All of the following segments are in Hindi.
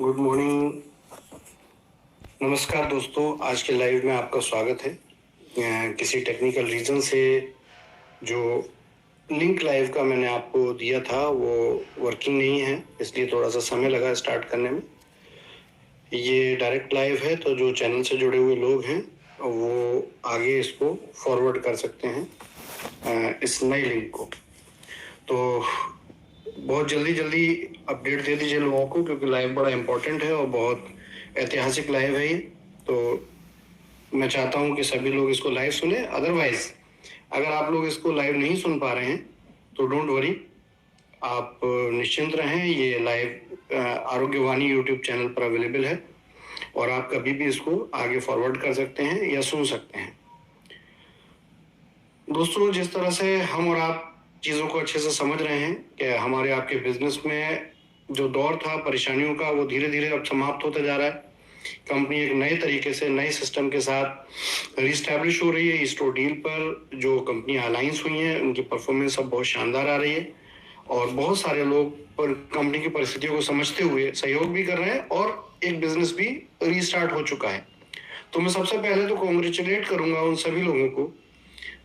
Good morning. नमस्कार दोस्तों, आज के लाइव में आपका स्वागत है। किसी टेक्निकल रीजन से जो लिंक लाइव का मैंने आपको दिया था वो वर्किंग नहीं है, इसलिए थोड़ा सा समय लगा स्टार्ट करने में। ये डायरेक्ट लाइव है, तो जो चैनल से जुड़े हुए लोग हैं वो आगे इसको फॉरवर्ड कर सकते हैं इस नई लिंक को। तो बहुत जल्दी अपडेट दे दीजिए लोगों को, क्योंकि लाइव बड़ा इम्पोर्टेंट है और बहुत ऐतिहासिक लाइव है ये। तो मैं चाहता हूँ कि सभी लोग इसको लाइव सुने। अदरवाइज अगर आप लोग इसको लाइव नहीं सुन पा रहे हैं तो डोंट वरी, आप निश्चिंत रहें। ये लाइव आरोग्यवाणी यूट्यूब चैनल पर अवेलेबल है और आप कभी भी इसको आगे फॉरवर्ड कर सकते हैं या सुन सकते हैं। दोस्तों, जिस तरह से हम और आप चीज़ों को अच्छे से समझ रहे हैं कि हमारे आपके बिजनेस में जो दौर था परेशानियों का, वो धीरे धीरे अब समाप्त होता जा रहा है। कंपनी एक नए तरीके से नए सिस्टम के साथ रिस्टैब्लिश हो रही है। ईस्टो डील पर जो कंपनी अलाइंस हुई हैं उनकी परफॉर्मेंस अब बहुत शानदार आ रही है और बहुत सारे लोग पर कंपनी की परिस्थितियों को समझते हुए सहयोग भी कर रहे हैं और एक बिजनेस भी रीस्टार्ट हो चुका है। तो मैं सबसे पहले तो कॉन्ग्रेचुलेट करूंगा उन सभी लोगों को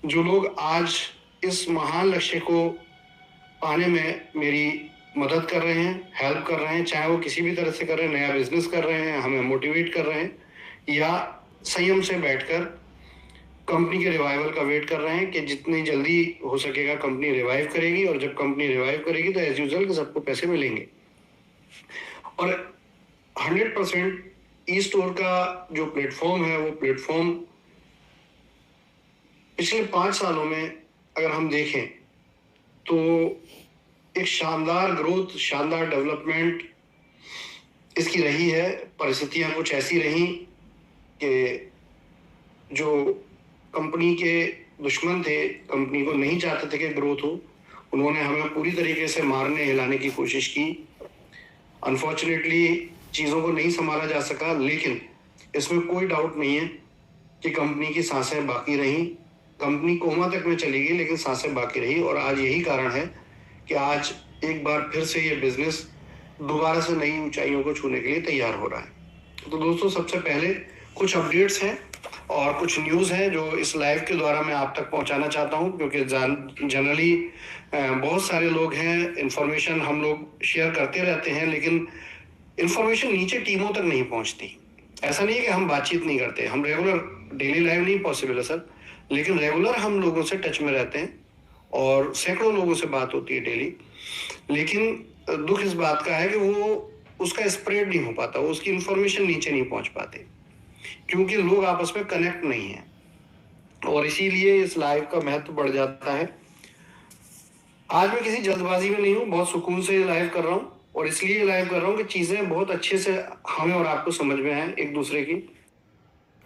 जो लोग आज इस महान लक्ष्य को पाने में मेरी मदद कर रहे हैं, हेल्प कर रहे हैं, चाहे वो किसी भी तरह से कर रहे हैं, नया बिजनेस कर रहे हैं, हमें मोटिवेट कर रहे हैं, या संयम से बैठकर कंपनी के रिवाइवल का वेट कर रहे हैं कि जितनी जल्दी हो सकेगा कंपनी रिवाइव करेगी। और जब कंपनी रिवाइव करेगी तो एज यूजुअल सबको पैसे मिलेंगे। और 100% ई स्टोर का जो प्लेटफॉर्म है वो प्लेटफॉर्म पिछले 5 सालों में अगर हम देखें तो एक शानदार ग्रोथ, शानदार डेवलपमेंट इसकी रही है। परिस्थितियां कुछ ऐसी रही कि जो कंपनी के दुश्मन थे, कंपनी को नहीं चाहते थे कि ग्रोथ हो, उन्होंने हमें पूरी तरीके से मारने हिलाने की कोशिश की। अनफॉर्चुनेटली चीज़ों को नहीं संभाला जा सका, लेकिन इसमें कोई डाउट नहीं है कि कंपनी की सांसें बाकी रहीं। कंपनी कोमा तक में चली गई लेकिन सांसें बाकी रही और आज यही कारण है कि आज एक बार फिर से ये बिजनेस दोबारा से नई ऊंचाइयों को छूने के लिए तैयार हो रहा है। तो दोस्तों, सबसे पहले कुछ अपडेट्स हैं और कुछ न्यूज़ हैं जो इस लाइव के द्वारा मैं आप तक पहुंचाना चाहता हूं, क्योंकि जनरली बहुत सारे लोग हैं, इंफॉर्मेशन हम लोग शेयर करते रहते हैं लेकिन इंफॉर्मेशन नीचे टीमों तक नहीं पहुंचती। ऐसा नहीं है कि हम बातचीत नहीं करते, हम रेगुलर डेली लाइव नहीं पॉसिबल है सर, लेकिन रेगुलर हम लोगों से टच में रहते हैं और सैकड़ों लोगों से बात होती है डेली। लेकिन दुख इस बात का है कि वो उसका स्प्रेड नहीं हो पाता, वो उसकी इंफॉर्मेशन नीचे नहीं पहुंच पाते, क्योंकि लोग आपस में कनेक्ट नहीं है और इसीलिए इस लाइव का महत्व बढ़ जाता है। आज मैं किसी जल्दबाजी में नहीं हूँ, बहुत सुकून से लाइव कर रहा हूँ और इसलिए लाइव कर रहा हूँ कि चीजें बहुत अच्छे से हमें और आपको समझ में आए एक दूसरे की।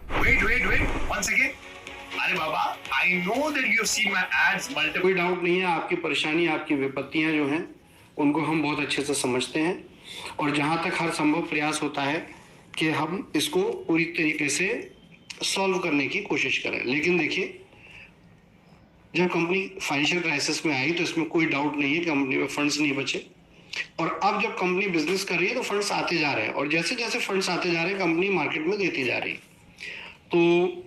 Wait, once again. अरे बाबा, I know that you have seen my ads multiple. कोई डाउट नहीं है, आपकी परेशानी, आपकी विपत्तियां जो हैं उनको हम बहुत अच्छे से समझते हैं और जहां तक हर संभव प्रयास होता है कि हम इसको पूरी तरीके से सॉल्व करने की कोशिश करें। लेकिन देखिए, जब कंपनी फाइनेंशियल क्राइसिस में आई तो इसमें कोई डाउट नहीं है कि कंपनी में फंड्स नहीं बचे और अब जब कंपनी बिजनेस कर रही है तो फंड्स आते जा रहे हैं और जैसे जैसे फंड्स आते जा रहे हैं कंपनी मार्केट में देती जा रही है। तो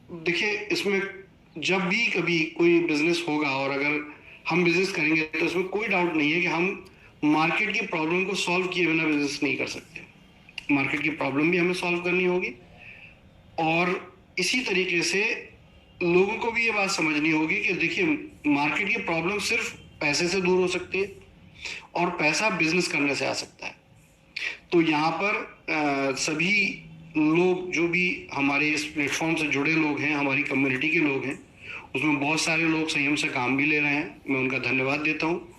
देखिए, इसमें जब भी कभी कोई बिजनेस होगा और अगर हम बिजनेस करेंगे तो इसमें कोई डाउट नहीं है कि हम मार्केट की प्रॉब्लम को सॉल्व किए बिना बिजनेस नहीं कर सकते। मार्केट की प्रॉब्लम भी हमें सॉल्व करनी होगी और इसी तरीके से लोगों को भी ये बात समझनी होगी कि देखिए, मार्केट की प्रॉब्लम सिर्फ पैसे से दूर हो सकती है और पैसा बिजनेस करने से आ सकता है। तो यहाँ पर सभी लोग जो भी हमारे इस प्लेटफॉर्म से जुड़े लोग हैं, हमारी कम्युनिटी के लोग हैं, उसमें बहुत सारे लोग संयम से काम भी ले रहे हैं, मैं उनका धन्यवाद देता हूँ।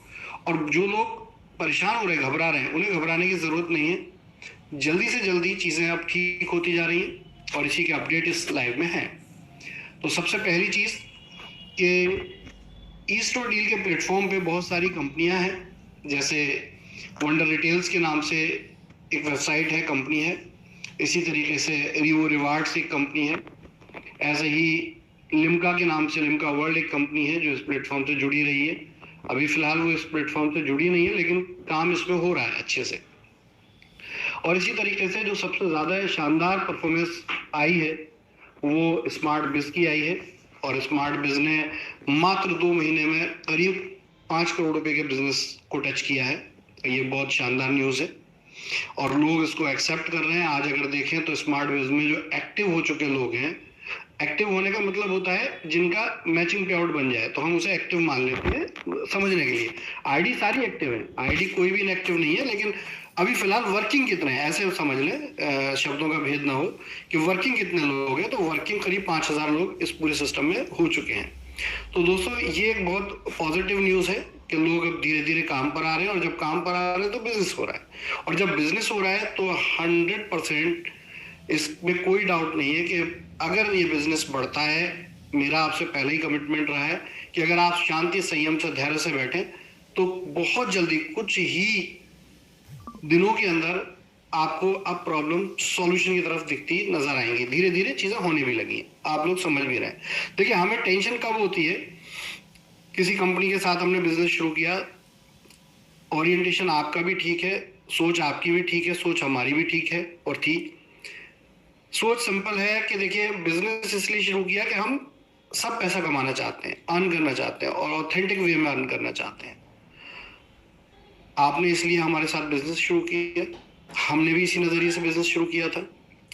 और जो लोग परेशान हो रहे हैं, घबरा रहे हैं, उन्हें घबराने की ज़रूरत नहीं है। जल्दी से जल्दी चीज़ें अब ठीक होती जा रही हैं और इसी के अपडेट इस लाइव में हैं। तो सबसे पहली चीज़ कि ईस्टो डील के प्लेटफॉर्म पे बहुत सारी कंपनियां हैं, जैसे वंडर रिटेल्स के नाम से एक वेबसाइट है, कंपनी है। इसी तरीके से रिवो रिवार्ड्स एक कंपनी है। ऐसे ही लिम्का के नाम से लिम्का वर्ल्ड एक कंपनी है जो इस प्लेटफॉर्म से जुड़ी रही है। अभी फिलहाल वो इस प्लेटफॉर्म से जुड़ी नहीं है लेकिन काम इसमें हो रहा है अच्छे से। और इसी तरीके से जो सबसे ज़्यादा शानदार परफॉर्मेंस आई है वो स्मार्ट बिज की आई है, और स्मार्ट बिज ने मात्र 2 महीने में करीब 5 करोड़ रुपए के बिजनेस को टच किया है। ये बहुत शानदार न्यूज़ है और लोग इसको एक्सेप्ट कर रहे हैं। आज अगर देखें तो स्मार्ट बिज में जो एक्टिव हो चुके लोग हैं, एक्टिव होने का मतलब होता है जिनका मैचिंग पे आउट बन जाए तो हम उसे एक्टिव मान लेते हैं समझने के लिए। आईडी सारी एक्टिव है, आईडी कोई भी इनएक्टिव नहीं है, लेकिन अभी फिलहाल वर्किंग कितने हैं ऐसे समझ लें, शब्दों का भेद ना हो कि वर्किंग कितने लोग हैं। तो वर्किंग करीब 5000 लोग इस पूरे सिस्टम में हो चुके हैं। तो दोस्तों ये एक बहुत पॉजिटिव न्यूज़ है कि लोग अब धीरे धीरे काम पर आ रहे हैं, और जब काम पर आ रहे हैं तो बिजनेस हो रहा है, और जब बिजनेस हो रहा है तो 100% इसमें कोई डाउट नहीं है कि अगर ये बिजनेस बढ़ता है, मेरा आपसे पहले ही कमिटमेंट रहा है कि अगर आप शांति संयम से धैर्य से बैठें तो बहुत जल्दी कुछ ही दिनों के अंदर आपको अब प्रॉब्लम सॉल्यूशन की तरफ दिखती नजर आएंगी। धीरे धीरे चीजें होने भी लगी, आप लोग समझ भी रहे हैं। देखिए हमें टेंशन कब होती है, किसी कंपनी के साथ हमने बिजनेस शुरू किया, ओरिएंटेशन आपका भी ठीक है, सोच आपकी भी ठीक है, सोच हमारी भी ठीक है और थी। सोच सिंपल है कि देखिए बिजनेस इसलिए शुरू किया कि हम सब पैसा कमाना चाहते हैं, अर्न करना चाहते हैं और ऑथेंटिक वे में अर्न करना चाहते हैं। आपने इसलिए हमारे साथ बिजनेस शुरू किया, हमने भी इसी नज़रिए से बिजनेस शुरू किया था,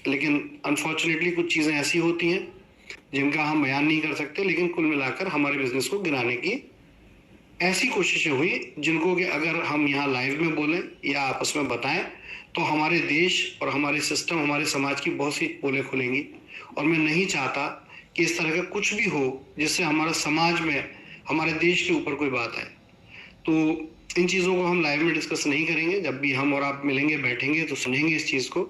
लेकिन अनफॉर्चुनेटली कुछ चीज़ें ऐसी होती हैं जिनका हम बयान नहीं कर सकते, लेकिन कुल मिलाकर हमारे बिजनेस को गिराने की ऐसी कोशिशें हुई जिनको कि अगर हम यहाँ लाइव में बोलें या आपस में बताएं तो हमारे देश और हमारे सिस्टम, हमारे समाज की बहुत सी पोलें खुलेंगी। और मैं नहीं चाहता कि इस तरह का कुछ भी हो जिससे हमारा समाज में, हमारे देश के ऊपर कोई बात आए। तो इन चीज़ों को हम लाइव में डिस्कस नहीं करेंगे, जब भी हम और आप मिलेंगे बैठेंगे तो सुनेंगे इस चीज़ को।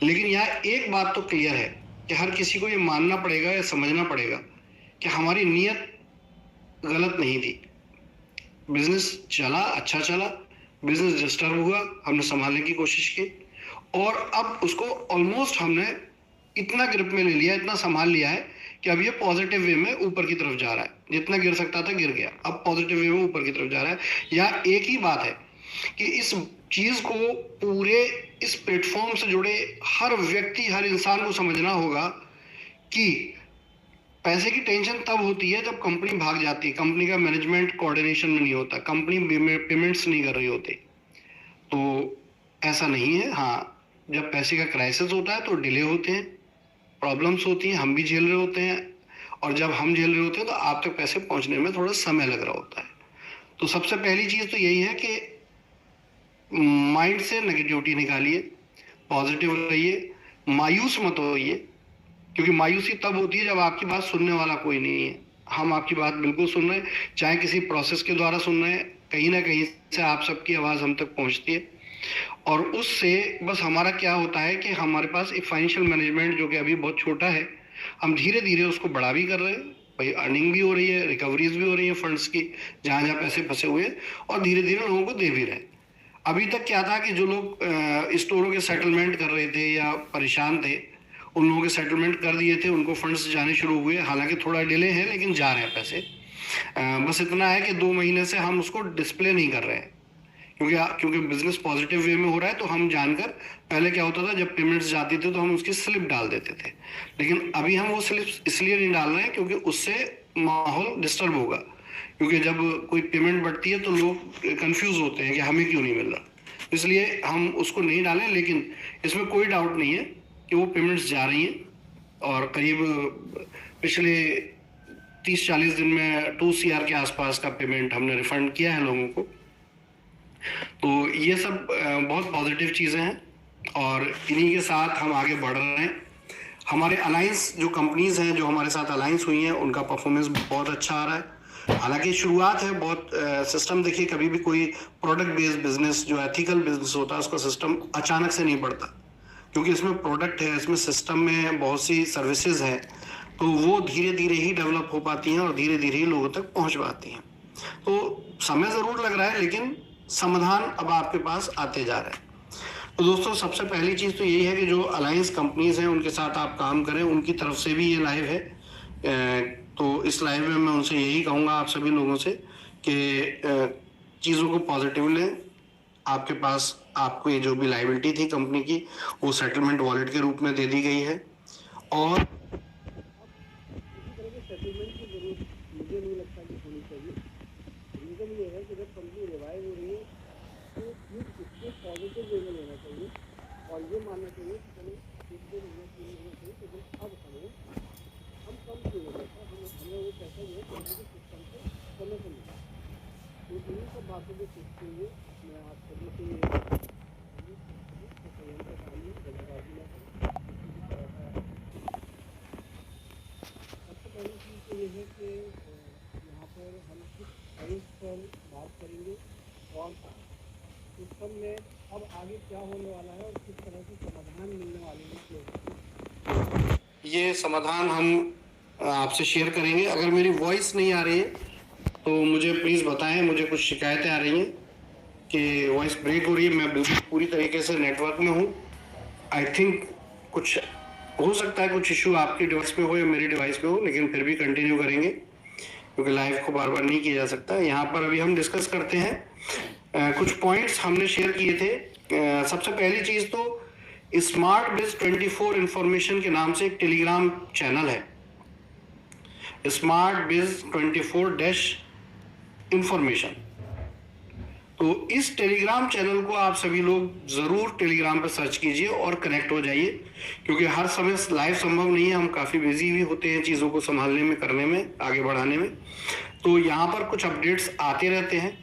लेकिन यहाँ एक बात तो क्लियर है कि हर किसी को ये मानना पड़ेगा या समझना पड़ेगा कि हमारी नीयत गलत नहीं थी। बिजनेस चला, अच्छा चला, बिजनेस डिस्टर्ब हुआ, हमने संभालने की कोशिश की और अब उसको ऑलमोस्ट हमने इतना ग्रिप में ले लिया, इतना संभाल लिया है कि अब ये पॉजिटिव वे में ऊपर की तरफ जा रहा है। जितना गिर सकता था गिर गया, अब पॉजिटिव वे में ऊपर की तरफ जा रहा है। यहाँ एक ही बात है कि इस चीज को पूरे इस प्लेटफॉर्म से जुड़े हर व्यक्ति, हर इंसान को समझना होगा कि पैसे की टेंशन तब होती है जब कंपनी भाग जाती है, कंपनी का मैनेजमेंट कोऑर्डिनेशन में नहीं होता, कंपनी पेमेंट्स नहीं कर रही होती। तो ऐसा नहीं है। हाँ, जब पैसे का क्राइसिस होता है तो डिले होते हैं, प्रॉब्लम्स होती हैं, हम भी झेल रहे होते हैं, और जब हम झेल रहे होते हैं तो आप तक पैसे पहुंचने में थोड़ा समय लग रहा होता है। तो सबसे पहली चीज़ तो यही है कि माइंड से नेगेटिविटी निकालिए, पॉजिटिव रहिए, मायूस मत होइए, क्योंकि मायूसी तब होती है जब आपकी बात सुनने वाला कोई नहीं है। हम आपकी बात बिल्कुल सुन रहे हैं, चाहे किसी प्रोसेस के द्वारा सुन रहे हैं, कहीं ना कहीं से आप सबकी आवाज़ हम तक पहुंचती है, और उससे बस हमारा क्या होता है कि हमारे पास एक फाइनेंशियल मैनेजमेंट जो कि अभी बहुत छोटा है, हम धीरे धीरे उसको बड़ा भी कर रहे हैं। भाई अर्निंग भी हो रही है, रिकवरीज भी हो रही है फंड्स की, जहाँ जहाँ पैसे फंसे हुए हैं, और धीरे धीरे लोगों को दे भी रहे हैं। अभी तक क्या था कि जो लोग स्टोरों के सेटलमेंट कर रहे थे या परेशान थे, उन लोगों के सेटलमेंट कर दिए थे, उनको फंड्स जाने शुरू हुए। हालांकि थोड़ा डिले है लेकिन जा रहे हैं पैसे। बस इतना है कि 2 महीने से हम उसको डिस्प्ले नहीं कर रहे हैं, क्योंकि बिजनेस पॉजिटिव वे में हो रहा है। तो हम जानकर, पहले क्या होता था जब पेमेंट्स जाती थी तो हम उसकी स्लिप डाल देते थे, लेकिन अभी हम वो स्लिप इसलिए नहीं डाल रहे हैं क्योंकि उससे माहौल डिस्टर्ब होगा। क्योंकि जब कोई पेमेंट बढ़ती है तो लोग कंफ्यूज होते हैं कि हमें क्यों नहीं मिल रहा, इसलिए हम उसको नहीं डालें। लेकिन इसमें कोई डाउट नहीं है कि वो पेमेंट्स जा रही हैं, और करीब पिछले 30-40 दिन में 2 CR के आसपास का पेमेंट हमने रिफंड किया है लोगों को। तो ये सब बहुत पॉजिटिव चीज़ें हैं, और इन्हीं के साथ हम आगे बढ़ रहे हैं। हमारे अलायंस जो कंपनीज हैं जो हमारे साथ अलायंस हुई हैं, उनका परफॉर्मेंस बहुत अच्छा आ रहा है। हालांकि शुरुआत है, बहुत सिस्टम देखिए, कभी भी कोई प्रोडक्ट बेस्ड बिजनेस जो एथिकल बिजनेस होता है उसका सिस्टम अचानक से नहीं बढ़ता, क्योंकि इसमें प्रोडक्ट है, इसमें सिस्टम में बहुत सी सर्विसेज हैं, तो वो धीरे धीरे ही डेवलप हो पाती हैं और धीरे धीरे ही लोगों तक पहुंच पाती हैं। तो समय ज़रूर लग रहा है, लेकिन समाधान अब आपके पास आते जा रहे हैं। तो दोस्तों सबसे पहली चीज़ तो यही है कि जो अलायंस कंपनीज हैं उनके साथ आप काम करें, उनकी तरफ से भी ये लाइव है। तो इस लाइव में मैं उनसे यही कहूँगा आप सभी लोगों से कि चीज़ों को पॉजिटिव लें, आपके पास आपको ये जो भी लायबिलिटी थी कंपनी की वो सेटलमेंट वॉलेट के रूप में दे दी गई है। और इसी तरह के सेटलमेंट की जरूरत मुझे नहीं लगता कि होनी चाहिए। रीजन ये है कि जब कंपनी रिवाइव हो रही है तो इसको पॉजिटिव वे में लेना चाहिए और ये मानना चाहिए कि चलो एक दिन होना चाहिए तो अब हम कम क्यों हो जाता हमें वो पैसा जो है कंपनी के सिस्टम से समय से मिला। तो इन्हीं सब बातों को सीखते हुए मैं आप सभी से जल्दबाजी ना करूँ। सबसे पहली चीज़ तो ये है कि यहाँ पर हम कुछ पॉइंट्स पर बात करेंगे और सिस्टम में अब आगे क्या होने वाला है और किस तरह के समाधान मिलने वाले हैं, ये समाधान हम आपसे शेयर करेंगे। अगर मेरी वॉइस नहीं आ रही है तो मुझे प्लीज़ बताएं, मुझे कुछ शिकायतें आ रही हैं कि वॉइस ब्रेक हो रही है। मैं बिल्कुल पूरी तरीके से नेटवर्क में हूँ। आई थिंक कुछ हो सकता है कुछ इशू आपके डिवाइस पे हो या मेरी डिवाइस पे हो, लेकिन फिर भी कंटिन्यू करेंगे क्योंकि लाइव को बार बार नहीं किया जा सकता। यहाँ पर अभी हम डिस्कस करते हैं कुछ पॉइंट्स हमने शेयर किए थे। सबसे पहली चीज़ तो स्मार्ट बिज 24 इंफॉर्मेशन के नाम से एक टेलीग्राम चैनल है, स्मार्ट बिज 24 इंफॉर्मेशन। तो इस टेलीग्राम चैनल को आप सभी लोग ज़रूर टेलीग्राम पर सर्च कीजिए और कनेक्ट हो जाइए, क्योंकि हर समय लाइव संभव नहीं है, हम काफ़ी बिजी भी होते हैं चीज़ों को संभालने में, करने में, आगे बढ़ाने में। तो यहाँ पर कुछ अपडेट्स आते रहते हैं।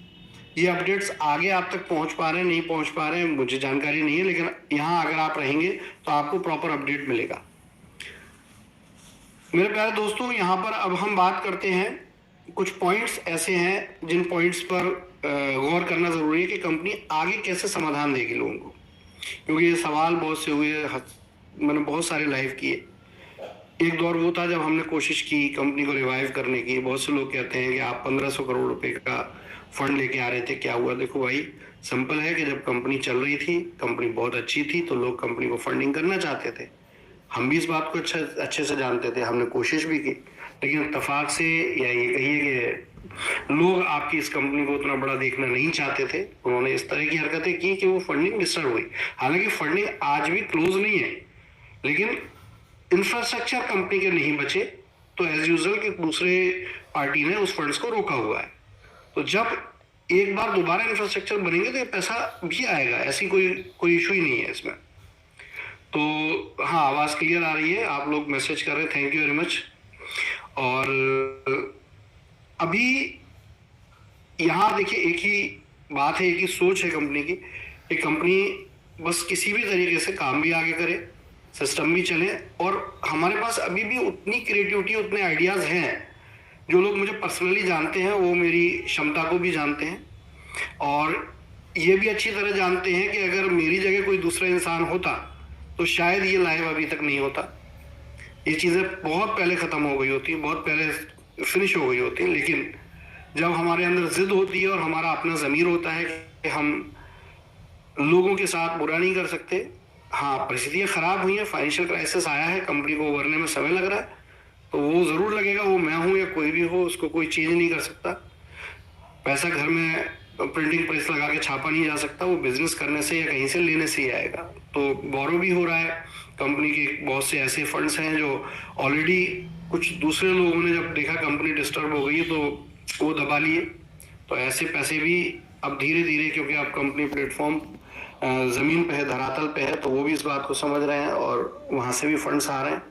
ये अपडेट्स आगे आप तक पहुँच पा रहे हैं नहीं पहुँच पा रहे हैं मुझे जानकारी नहीं है, लेकिन यहाँ अगर आप रहेंगे तो आपको प्रॉपर अपडेट मिलेगा। मेरे प्यारे दोस्तों, यहाँ पर अब हम बात करते हैं, कुछ पॉइंट्स ऐसे हैं जिन पॉइंट्स पर गौर करना ज़रूरी है कि कंपनी आगे कैसे समाधान देगी लोगों को, क्योंकि ये सवाल बहुत से हुए, मैंने बहुत सारे लाइव किए। एक दौर वो था जब हमने कोशिश की कंपनी को रिवाइव करने की। बहुत से लोग कहते हैं कि आप 1500 करोड़ रुपए का फंड लेके आ रहे थे, क्या हुआ? देखो भाई, सिंपल है कि जब कंपनी चल रही थी, कंपनी बहुत अच्छी थी, तो लोग कंपनी को फंडिंग करना चाहते थे। हम भी इस बात को अच्छे से जानते थे, हमने कोशिश भी की, लेकिन इत्तेफाक से या ये कहिए कि लोग आपकी इस कंपनी को उतना बड़ा देखना नहीं चाहते थे। उन्होंने इस तरह की हरकतें की कि वो फंडिंग डिस्टर्ब हुई। हालांकि फंडिंग आज भी क्लोज नहीं है, लेकिन इंफ्रास्ट्रक्चर कंपनी के नहीं बचे, तो एज यूजुअल कि दूसरे पार्टी ने उस फंड्स को रोका हुआ है। तो जब एक बार दोबारा इंफ्रास्ट्रक्चर बनेंगे तो ये पैसा भी आएगा, ऐसी कोई इशू ही नहीं है इसमें। तो हाँ, आवाज़ क्लियर आ रही है, आप लोग मैसेज कर रहे हैं, थैंक यू वेरी मच। और अभी यहाँ देखिए, एक ही बात है, एक ही सोच है कंपनी की। एक कंपनी बस किसी भी तरीके से काम भी आगे करे, सिस्टम भी चले, और हमारे पास अभी भी उतनी क्रिएटिविटी, उतने आइडियाज़ हैं। जो लोग मुझे पर्सनली जानते हैं वो मेरी क्षमता को भी जानते हैं, और ये भी अच्छी तरह जानते हैं कि अगर मेरी जगह कोई दूसरा इंसान होता तो शायद ये लाइव अभी तक नहीं होता। ये चीज़ें बहुत पहले ख़त्म हो गई होती, बहुत पहले फिनिश हो गई होती। लेकिन जब हमारे अंदर जिद होती है और हमारा अपना ज़मीर होता है कि हम लोगों के साथ बुरा नहीं कर सकते। हाँ, परिस्थितियाँ ख़राब हुई हैं, फाइनेंशियल क्राइसिस आया है, कंपनी को उभरने में समय लग रहा है, तो वो ज़रूर लगेगा। वो मैं हूँ या कोई भी हो, उसको कोई चेंज नहीं कर सकता। पैसा घर में प्रिंटिंग प्रेस लगा के छापा नहीं जा सकता, वो बिजनेस करने से या कहीं से लेने से ही आएगा। तो बोरो भी हो रहा है, कंपनी के बहुत से ऐसे फंड्स हैं जो ऑलरेडी कुछ दूसरे लोगों ने जब देखा कंपनी डिस्टर्ब हो गई है तो वो दबा लिए। तो ऐसे पैसे भी अब धीरे धीरे, क्योंकि अब कंपनी प्लेटफॉर्म ज़मीन पे है, धरातल पे है, तो वो भी इस बात को समझ रहे हैं और वहाँ से भी फंड्स आ रहे हैं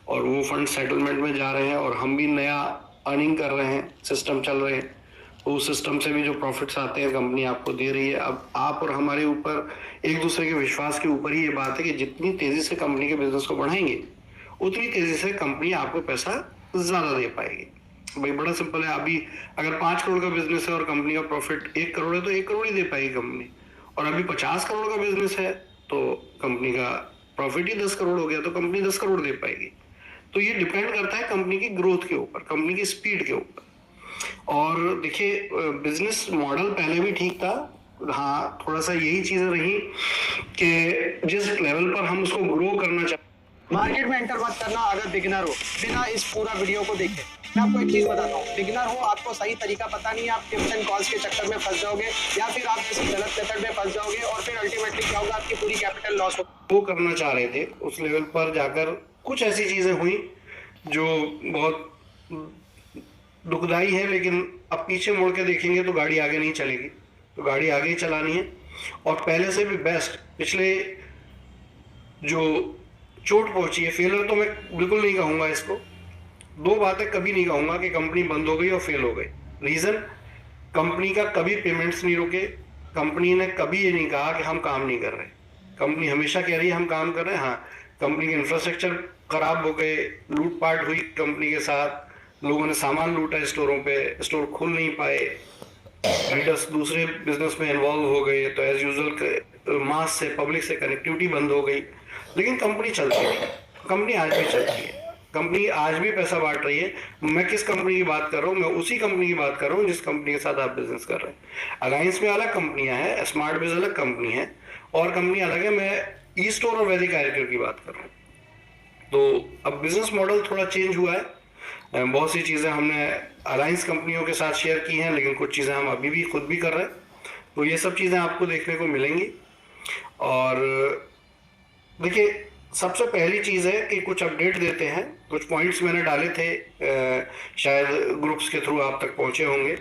और वो फंड सेटलमेंट में जा रहे हैं, और हम भी नया अर्निंग कर रहे हैं, सिस्टम चल रहे हैं। तो उस सिस्टम से भी जो प्रॉफिट्स आते हैं कंपनी आपको दे रही है। अब आप और हमारे ऊपर, एक दूसरे के विश्वास के ऊपर ही ये बात है कि जितनी तेज़ी से कंपनी के बिजनेस को बढ़ाएंगे उतनी तेज़ी से कंपनी आपको पैसा ज़्यादा दे पाएगी। भाई बड़ा सिंपल है। अभी अगर 5 करोड़ का बिजनेस है और कंपनी का प्रॉफिट 1 करोड़ है तो 1 करोड़ ही दे पाएगी कंपनी, और अभी 50 करोड़ का बिजनेस है तो कंपनी का प्रॉफिट ही 10 करोड़ हो गया तो कंपनी 10 करोड़ दे पाएगी। तो ये डिपेंड करता है कंपनी की ग्रोथ के ऊपर, कंपनी की स्पीड के ऊपर। और देखिए, बिजनेस मॉडल पहले भी ठीक था। हाँ, थोड़ा सा यही चीज़ें रही कि जिस लेवल पर हम उसको ग्रो करना चाहते मार्केट में एंटर मत करना अगर बिगिनर हो, बिना इस पूरा वीडियो को देखे। मैं आपको एक चीज बताता हूँ, बिगिनर हो, आपको सही तरीका पता नहीं है, आप टिप्स एंड कॉल्स के चक्कर में फंस जाओगे, या फिर आप किसी गलत मेथड में फंस जाओगे और फिर अल्टीमेटली क्या होगा, आपकी पूरी कैपिटल लॉस हो। वो करना चाह रहे थे, उस लेवल पर जाकर कुछ ऐसी चीजें हुई जो बहुत दुखदाई है, लेकिन अब पीछे मुड़ के देखेंगे तो गाड़ी आगे नहीं चलेगी, तो गाड़ी आगे ही चलानी है। और पहले से भी बेस्ट, पिछले जो चोट पहुंची है, फेलर तो मैं बिल्कुल नहीं कहूंगा इसको, दो बातें कभी नहीं कहूंगा कि कंपनी बंद हो गई और फेल हो गई। रीजन, कंपनी का कभी पेमेंट्स नहीं रुके, कंपनी ने कभी ये नहीं कहा कि हम काम नहीं कर रहे, कंपनी हमेशा कह रही है हम काम कर रहे हैं। हाँ, कंपनी के इंफ्रास्ट्रक्चर खराब हो गए, लूटपाट हुई कंपनी के साथ, लोगों ने सामान लूटा स्टोरों पे, स्टोर खुल नहीं पाए, रीडर्स दूसरे बिजनेस में इन्वॉल्व हो गए, तो एज यूजुअल मास से, पब्लिक से कनेक्टिविटी बंद हो गई, लेकिन कंपनी चलती है, कंपनी आज भी चलती है, कंपनी आज भी पैसा बांट रही है। मैं किस कंपनी की बात कर रहा हूँ? मैं उसी कंपनी की बात कर रहा हूँ जिस कंपनी के साथ आप बिजनेस कर रहे हैं। अलायंस में अलग कंपनियां हैं, स्मार्ट बिज अलग कंपनी है, और कंपनी अलग है। मैं ई स्टोर और वैदिक आयुर्वेद की बात कर रहा हूँ। तो अब बिजनेस मॉडल थोड़ा चेंज हुआ है, बहुत सी चीज़ें हमने अलायंस कंपनियों के साथ शेयर की हैं, लेकिन कुछ चीज़ें हम अभी भी खुद भी कर रहे हैं, तो ये सब चीज़ें आपको देखने को मिलेंगी। और देखिए, सबसे पहली चीज़ है कि कुछ अपडेट देते हैं, कुछ पॉइंट्स मैंने डाले थे, शायद ग्रुप्स के थ्रू आप तक पहुँचे होंगे,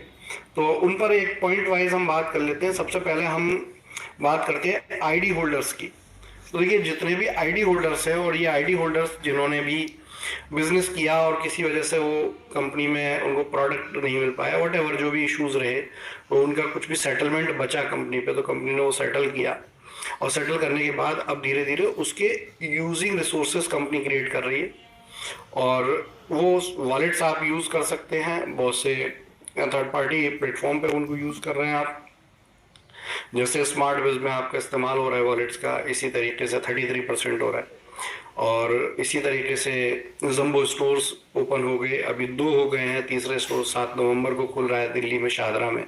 तो उन पर एक पॉइंट वाइज हम बात कर लेते हैं। सबसे पहले हम बात करते हैं आईडी होल्डर्स की। तो देखिए, जितने भी आईडी होल्डर्स हैं, और ये आईडी होल्डर्स जिन्होंने भी बिजनेस किया और किसी वजह से वो कंपनी में उनको प्रोडक्ट नहीं मिल पाया, वट एवर जो भी इश्यूज रहे, तो उनका कुछ भी सेटलमेंट बचा कंपनी पे, तो कंपनी ने वो सेटल किया, और सेटल करने के बाद अब धीरे धीरे उसके यूजिंग रिसोर्सेज कंपनी क्रिएट कर रही है, और वो वॉलेट्स आप यूज़ कर सकते हैं, बहुत से थर्ड पार्टी प्लेटफॉर्म पे उनको यूज़ कर रहे हैं आप, जैसे स्मार्ट बिज में आपका इस्तेमाल हो रहा है वॉलेट्स का, इसी तरीके से 33% हो रहा है। और इसी तरीके से जम्बो स्टोर्स ओपन हो गए, अभी 2 हो गए हैं, तीसरे स्टोर 7 नवंबर को खुल रहा है दिल्ली में शाहदरा में,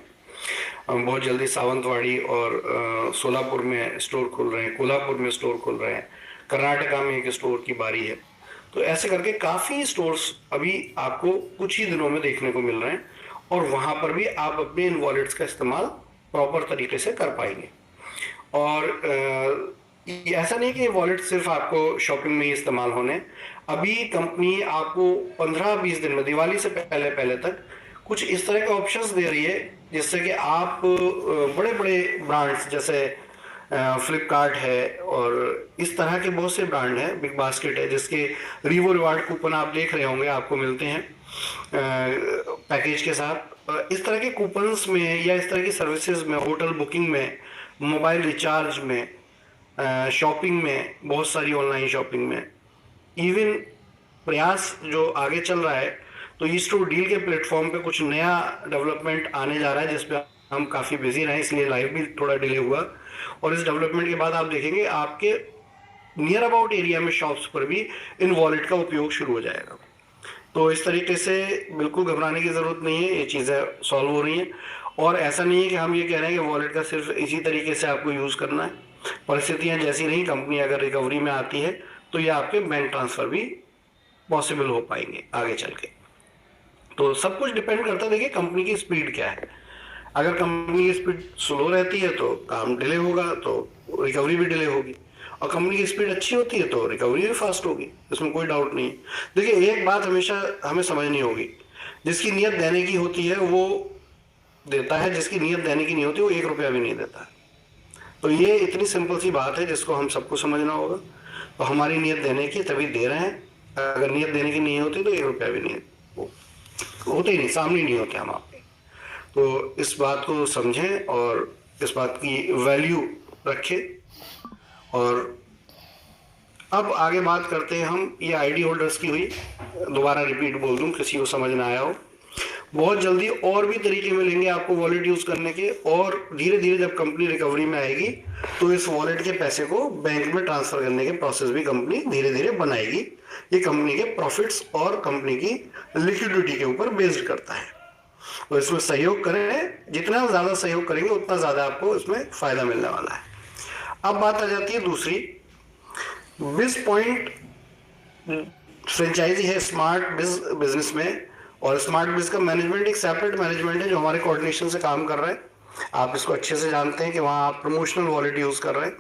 बहुत जल्दी सावंतवाड़ी और सोलापुर में स्टोर खुल रहे हैं, कोल्हापुर में स्टोर खुल रहे हैं, कर्नाटका में एक स्टोर की बारी है। तो ऐसे करके काफ़ी स्टोर्स अभी आपको कुछ ही दिनों में देखने को मिल रहे हैं, और वहाँ पर भी आप अपने इन वॉलेट्स का इस्तेमाल प्रॉपर तरीके से कर पाएंगे। और ऐसा नहीं कि ये वॉलेट सिर्फ आपको शॉपिंग में ही इस्तेमाल होने, अभी कंपनी आपको 15-20 दिन में, दिवाली से पहले पहले तक, कुछ इस तरह के ऑप्शंस दे रही है जिससे कि आप बड़े बड़े ब्रांड्स जैसे फ्लिपकार्ट है, और इस तरह के बहुत से ब्रांड हैं, बिग बास्केट है, जिसके रिवो रिवार्ड कूपन आप देख रहे होंगे, आपको मिलते हैं पैकेज के साथ। इस तरह के कूपन्स में या इस तरह की सर्विसेज में, होटल बुकिंग में, मोबाइल रिचार्ज में, शॉपिंग में, बहुत सारी ऑनलाइन शॉपिंग में, इवन प्रयास जो आगे चल रहा है, तो ई स्टोर डील के प्लेटफॉर्म पे कुछ नया डेवलपमेंट आने जा रहा है, जिसपे हम काफ़ी बिजी रहे, इसलिए लाइव भी थोड़ा डिले हुआ। और इस डेवलपमेंट के बाद आप देखेंगे आपके नियर अबाउट एरिया में शॉप्स पर भी इन वॉलेट का उपयोग शुरू हो जाएगा। तो इस तरीके से बिल्कुल घबराने की ज़रूरत नहीं है, ये चीज़ें सॉल्व हो रही हैं। और ऐसा नहीं है कि हम ये कह रहे हैं कि वॉलेट का सिर्फ इसी तरीके से आपको यूज़ करना है, परिस्थितियाँ जैसी रही, कंपनी अगर रिकवरी में आती है तो ये आपके बैंक ट्रांसफ़र भी पॉसिबल हो पाएंगे आगे चल के। तो सब कुछ डिपेंड करता है, देखिए कंपनी की स्पीड क्या है। अगर कंपनी की स्पीड स्लो रहती है तो काम डिले होगा, तो रिकवरी भी डिले होगी, और कंपनी की स्पीड अच्छी होती है तो रिकवरी भी फास्ट होगी, इसमें कोई डाउट नहीं है। देखिए, एक बात हमेशा हमें समझनी होगी, जिसकी नीयत देने की होती है वो देता है, जिसकी नीयत देने की नहीं होती वो 1 रुपया भी नहीं देता है। तो ये इतनी सिंपल सी बात है जिसको हम सबको समझना होगा। तो हमारी नीयत देने की, तभी दे रहे हैं, अगर नीयत देने की नहीं होती तो 1 रुपया भी नहीं होते ही नहीं, सामने नहीं होते हम आपके। तो इस बात को समझें और इस बात की वैल्यू रखें। और अब आगे बात करते हैं हम, ये आईडी होल्डर्स की हुई, दोबारा रिपीट बोल दूं किसी को समझ ना आया हो। बहुत जल्दी और भी तरीके मिलेंगे आपको वॉलेट यूज़ करने के, और धीरे धीरे जब कंपनी रिकवरी में आएगी तो इस वॉलेट के पैसे को बैंक में ट्रांसफ़र करने के प्रोसेस भी कंपनी धीरे धीरे बनाएगी। ये कंपनी के प्रॉफिट्स और कंपनी की लिक्विडिटी के ऊपर बेस्ड करता है। तो इसमें सहयोग करें, जितना ज़्यादा सहयोग करेंगे उतना ज़्यादा आपको इसमें फ़ायदा मिलने वाला है। अब बात आ जाती है दूसरी, बिज पॉइंट फ्रेंचाइजी है स्मार्ट बिजनेस में, और स्मार्ट बिज का मैनेजमेंट एक सेपरेट मैनेजमेंट है जो हमारे कोऑर्डिनेशन से काम कर रहा है। आप इसको अच्छे से जानते हैं कि वहाँ आप प्रमोशनल वॉलेट यूज़ कर रहे हैं।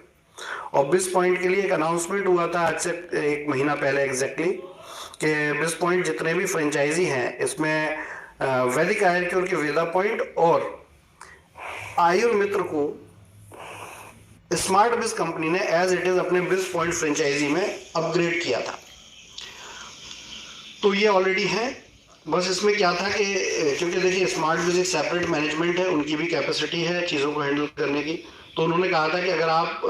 और बिज पॉइंट के लिए एक अनाउंसमेंट हुआ था आज से 1 महीना पहले एग्जैक्टली, कि बिज पॉइंट जितने भी फ्रेंचाइजी हैं इसमें वैदिक आयुर्वेद के वेदा पॉइंट और आयुर्मित्र को स्मार्ट बिज कंपनी ने एज इट इज अपने बिज पॉइंट फ्रेंचाइजी में अपग्रेड किया था। तो ये ऑलरेडी है। बस इसमें क्या था कि क्योंकि देखिए स्मार्ट बिज एक सेपरेट मैनेजमेंट है, उनकी भी कैपेसिटी है चीज़ों को हैंडल करने की। तो उन्होंने कहा था कि अगर आप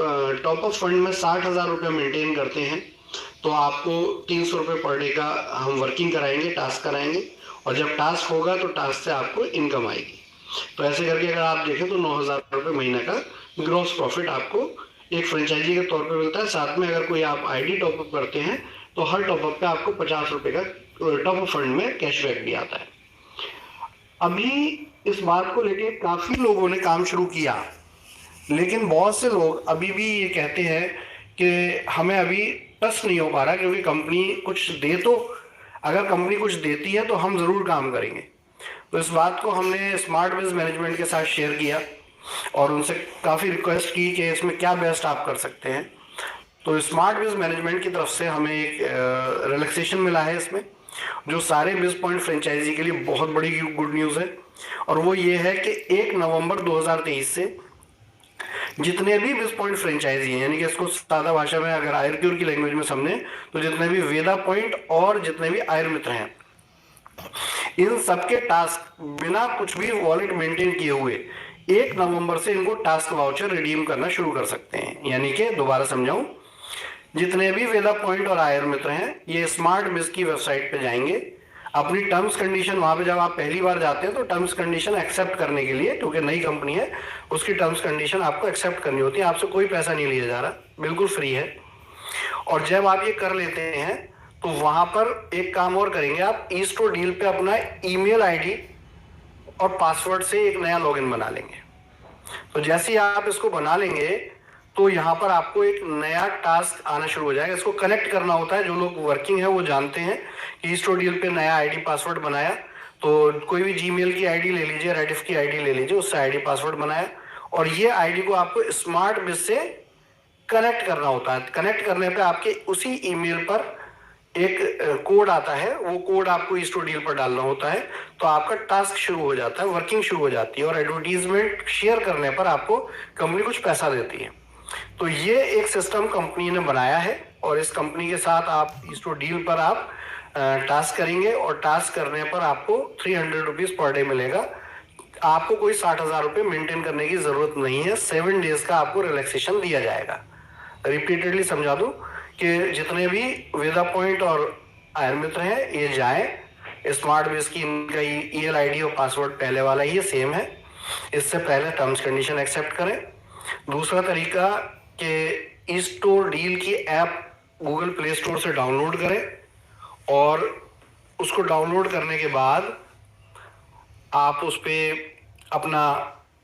टॉप अप फंड में 60,000 रुपये मेंटेन करते हैं तो आपको 300 रुपये पर डे का हम वर्किंग कराएंगे, टास्क कराएंगे, और जब टास्क होगा तो टास्क से आपको इनकम आएगी। तो ऐसे करके अगर आप देखें तो 9,000 रुपये महीने का ग्रॉस प्रॉफिट आपको एक फ्रेंचाइजी के तौर पे मिलता है। साथ में अगर कोई आप आईडी टॉपअप करते हैं तो हर टॉपअप पे आपको 50 रुपये का टॉपअप फंड में कैशबैक भी आता है। अभी इस बात को लेके काफ़ी लोगों ने काम शुरू किया, लेकिन बहुत से लोग अभी भी ये कहते हैं कि हमें अभी टच नहीं हो पा रहा, क्योंकि कंपनी कुछ दे, तो अगर कंपनी कुछ देती है तो हम ज़रूर काम करेंगे। तो इस बात को हमने स्मार्ट बिज मैनेजमेंट के साथ शेयर किया और उनसे काफ़ी रिक्वेस्ट की कि इसमें क्या बेस्ट आप कर सकते हैं। तो स्मार्ट बिज मैनेजमेंट की तरफ से हमें एक रिलैक्सेशन मिला है इसमें, जो सारे बिज पॉइंट फ्रेंचाइजी के लिए बहुत बड़ी गुड न्यूज़ है। और वो ये है कि 1 नवंबर 2023 से जितने भी बिज पॉइंट फ्रेंचाइजी हैं, यानी कि इसको सादा भाषा में अगर आयुर्क्योर की लैंग्वेज में समझे तो जितने भी वेदा पॉइंट और जितने भी आयुर्मित्र हैं, इन सबके टास्क बिना कुछ भी वॉलेट मेंटेन किए हुए 1 नवंबर से इनको टास्क वाउचर रिडीम करना शुरू कर सकते हैं। यानी कि दोबारा समझाऊं, जितने भी वेदा पॉइंट और आयुर्मित्र हैं ये स्मार्ट बिज की वेबसाइट पे जाएंगे, अपनी टर्म्स कंडीशन वहां पे जब आप पहली बार जाते हैं तो टर्म्स कंडीशन एक्सेप्ट करने के लिए, क्योंकि नई कंपनी है उसकी टर्म्स कंडीशन आपको एक्सेप्ट करनी होती है, आपसे कोई पैसा नहीं लिया जा रहा, बिल्कुल फ्री है। और जब आप ये कर लेते हैं तो वहां पर एक काम और करेंगे, आप ईस्टो डील पे अपना ईमेल आईडी और पासवर्ड से एक नया लॉगिन बना लेंगे। तो जैसे ही आप इसको बना लेंगे तो यहाँ पर आपको एक नया टास्क आना शुरू हो जाएगा। इसको कनेक्ट करना होता है, जो लोग वर्किंग है वो जानते हैं कि ईस्टो डील पे नया आईडी पासवर्ड बनाया तो कोई भी जीमेल की आईडी ले लीजिए, रेडिफ की आईडी ले लीजिए, उससे आईडी पासवर्ड बनाया और ये आईडी को आपको स्मार्ट बिज से कनेक्ट करना होता है। कनेक्ट करने पे आपके उसी ईमेल पर एक कोड आता है, वो कोड आपको ईस्टो डील पर डालना होता है, तो आपका टास्क शुरू हो जाता है, वर्किंग शुरू हो जाती है और एडवर्टीजमेंट शेयर करने पर आपको कंपनी कुछ पैसा देती है। तो ये एक सिस्टम कंपनी ने बनाया है और इस कंपनी के साथ आप ईस्टो डील पर आप टास्क करेंगे और टास्क करने पर आपको 300 रुपीज़ पर डे मिलेगा। आपको कोई 60,000 रुपये मेंटेन करने की ज़रूरत नहीं है। 7 डेज का आपको रिलैक्सेशन दिया जाएगा। रिपीटेडली समझा दूँ कि जितने भी वेदा पॉइंट और आयुर्मित्र हैं ये जाएं, स्मार्ट बिज की इनका ईमेल आईडी और पासवर्ड पहले वाला ही सेम है, इससे पहले टर्म्स कंडीशन एक्सेप्ट करें। दूसरा तरीका कि ईस्टो डील की ऐप गूगल प्ले स्टोर से डाउनलोड करें और उसको डाउनलोड करने के बाद आप उस पर अपना